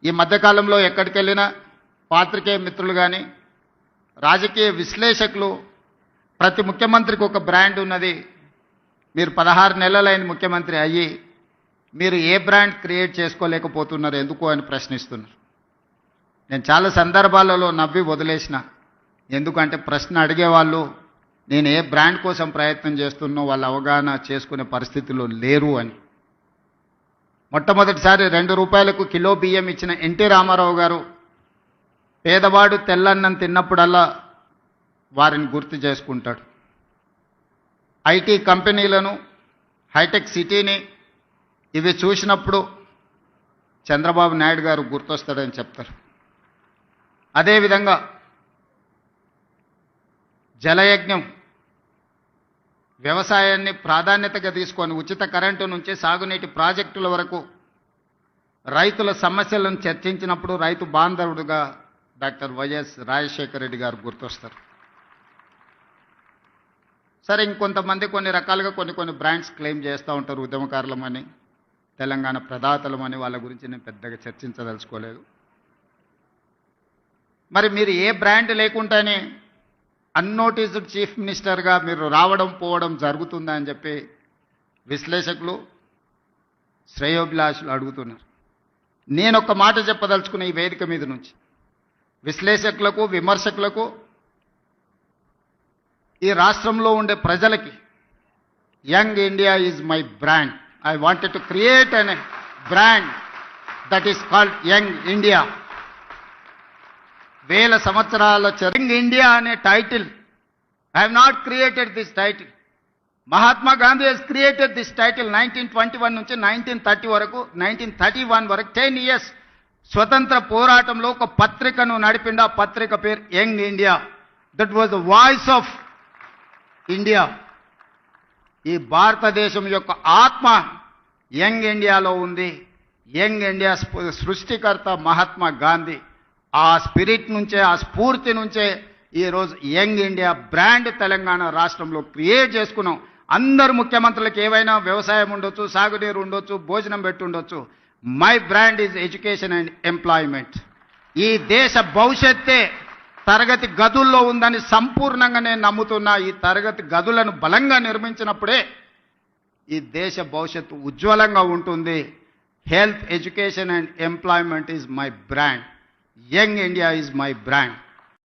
ఈ మధ్యకాలంలో ఎక్కడికి వెళ్ళినా పాత్రికేయ మిత్రులు కానీ రాజకీయ విశ్లేషకులు ప్రతి ముఖ్యమంత్రికి ఒక బ్రాండ్ ఉన్నది. మీరు 16 నెలలైన ముఖ్యమంత్రి అయ్యి మీరు ఏ బ్రాండ్ క్రియేట్ చేసుకోలేకపోతున్నారు ఎందుకు అని ప్రశ్నిస్తున్నారు. నేను చాలా సందర్భాలలో నవ్వి వదిలేసిన. ఎందుకంటే ప్రశ్న అడిగేవాళ్ళు నేను ఏ బ్రాండ్ కోసం ప్రయత్నం చేస్తున్నో వాళ్ళు అవగాహన చేసుకునే పరిస్థితుల్లో లేరు అని. మొట్టమొదటిసారి 2 రూపాయలకు కిలో బియ్యం ఇచ్చిన ఎన్టీ రామారావు గారు పేదవాడు తెల్లన్నం తిన్నప్పుడల్లా వారిని గుర్తు చేసుకుంటాడు. ఐటీ కంపెనీలను, హైటెక్ సిటీని ఇవి చూసినప్పుడు చంద్రబాబు నాయుడు గారు గుర్తొస్తాడని చెప్తారు. అదేవిధంగా జలయజ్ఞం వ్యవసాయాన్ని ప్రాధాన్యతగా తీసుకొని ఉచిత కరెంటు నుంచి సాగునీటి ప్రాజెక్టుల వరకు రైతుల సమస్యలను చర్చించినప్పుడు రైతు బాంధవుడుగా డాక్టర్ వైఎస్ రాజశేఖర రెడ్డి గారు గుర్తొస్తారు. సరే, ఇంకొంతమంది కొన్ని రకాలుగా కొన్ని బ్రాండ్స్ క్లెయిమ్ చేస్తూ ఉంటారు. ఉద్యమకారులమని, తెలంగాణ ప్రదాతలమని. వాళ్ళ గురించి నేను పెద్దగా చర్చించదలుచుకోలేదు. మరి మీరు ఏ బ్రాండ్ లేకుండానే అన్నోటీస్డ్ చీఫ్ మినిస్టర్గా మీరు రావడం పోవడం జరుగుతుందా అని చెప్పి విశ్లేషకులు, శ్రేయోభిలాషులు అడుగుతున్నారు. నేను ఒక మాట చెప్పదలుచుకున్న ఈ వేదిక మీద నుంచి విశ్లేషకులకు, విమర్శకులకు, ఈ రాష్ట్రంలో ఉండే ప్రజలకి, Young India is my brand. I wanted to create an brand that is called Young India. 1000 సంవత్సరాల యంగ్ ఇండియా అనే title I have not created this title. Mahatma Gandhi has created this title 1921 నుంచి 1931 వరకు 10 years స్వతంత్ర పోరాటంలో ఒక పత్రికను నడిపిండి. ఆ పత్రిక పేరు young India. That was the voice of India. ఈ భారతదేశం యొక్క ఆత్మ యంగ్ ఇండియాలో ఉంది. యంగ్ ఇండియా సృష్టికర్త మహాత్మా గాంధీ. ఆ స్పిరిట్ నుంచే, ఆ స్ఫూర్తి నుంచే ఈరోజు యంగ్ ఇండియా బ్రాండ్ తెలంగాణ రాష్ట్రంలో క్రియేట్ చేసుకున్నాం. అందరు ముఖ్యమంత్రులకు ఏవైనా వ్యవసాయం ఉండొచ్చు, సాగునీరు ఉండొచ్చు, భోజనం పెట్టి ఉండొచ్చు. My brand is education and employment. ఈ దేశ భవిష్యత్తే తరగతి గదుల్లో ఉందని సంపూర్ణంగా నేను నమ్ముతున్నా. ఈ తరగతి గదులను బలంగా నిర్మించినప్పుడే ఈ దేశ భవిష్యత్తు ఉజ్వలంగా ఉంటుంది. Health, education and employment is my brand. Young India is my brand.